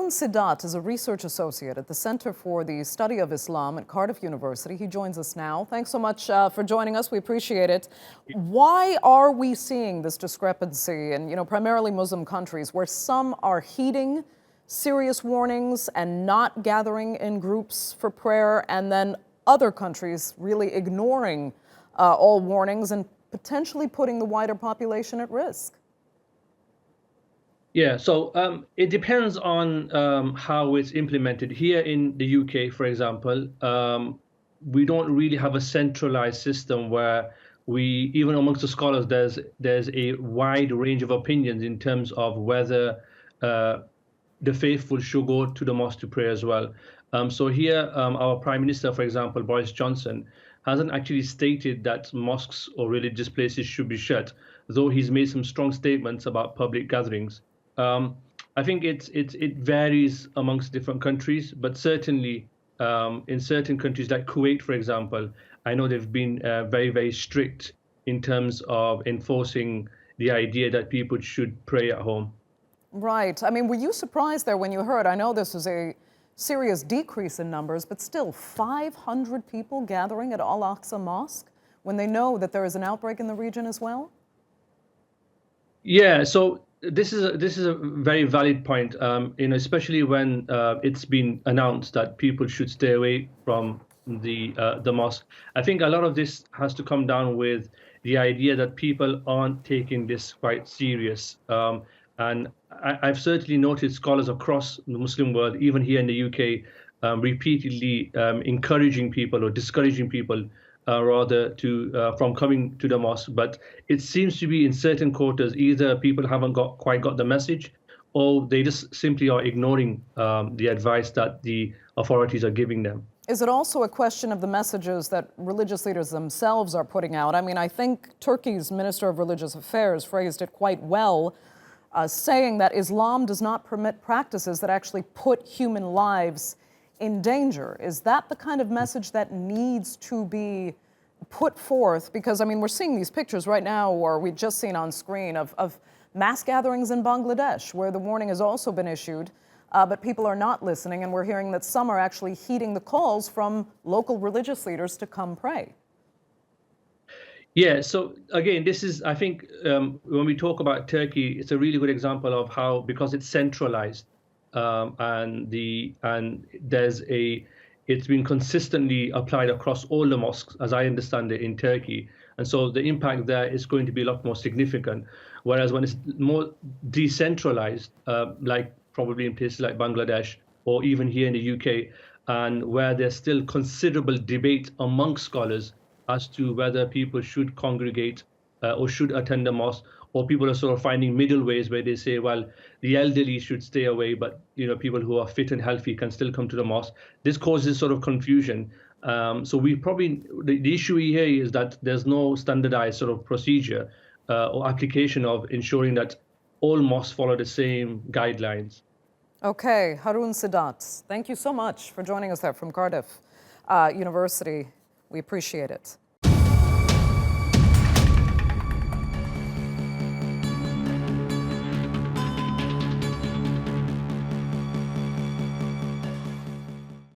Haroon Sidat is a research associate at the Center for the Study of Islam at Cardiff University. He joins us now. Thanks so much for joining us. We appreciate it. Why are we seeing this discrepancy in, primarily Muslim countries where some are heeding serious warnings and not gathering in groups for prayer, and then other countries really ignoring all warnings and potentially putting the wider population at risk? Yeah, so it depends on how it's implemented. Here in the UK, for example, we don't really have a centralized system where even amongst the scholars, there's a wide range of opinions in terms of whether the faithful should go to the mosque to pray as well. So here, our Prime Minister, for example, Boris Johnson, hasn't actually stated that mosques or religious places should be shut, though he's made some strong statements about public gatherings. I think it varies amongst different countries, but certainly in certain countries like Kuwait, for example, I know they've been very, very strict in terms of enforcing the idea that people should pray at home. Right. I mean, were you surprised there when you heard? I know this was a serious decrease in numbers, but still 500 people gathering at Al-Aqsa Mosque when they know that there is an outbreak in the region as well? Yeah, so this is a very valid point, especially when it's been announced that people should stay away from the mosque. I think a lot of this has to come down with the idea that people aren't taking this quite serious. And I've certainly noticed scholars across the Muslim world, even here in the UK, repeatedly encouraging people or discouraging people rather from coming to the mosque. But it seems to be in certain quarters, either people haven't quite got the message, or they just simply are ignoring the advice that the authorities are giving them. Is it also a question of the messages that religious leaders themselves are putting out? I mean, I think Turkey's Minister of Religious Affairs phrased it quite well, saying that Islam does not permit practices that actually put human lives in danger. Is that the kind of message that needs to be put forth? Because, I mean, we're seeing these pictures right now, or we've just seen on screen, of mass gatherings in Bangladesh, where the warning has also been issued, but people are not listening, and we're hearing that some are actually heeding the calls from local religious leaders to come pray. Yeah, so again, this is, I think, when we talk about Turkey, it's a really good example of how, because it's centralized, it's been consistently applied across all the mosques, as I understand it, in Turkey, and so the impact there is going to be a lot more significant. Whereas when it's more decentralized, like probably in places like Bangladesh or even here in the UK, and where there's still considerable debate among scholars as to whether people should congregate or should attend the mosque, or people are sort of finding middle ways where they say, well, the elderly should stay away, but people who are fit and healthy can still come to the mosque. This causes sort of confusion. So the issue here is that there's no standardized sort of procedure or application of ensuring that all mosques follow the same guidelines. Okay, Haroon Sidat, thank you so much for joining us there from Cardiff University. We appreciate it.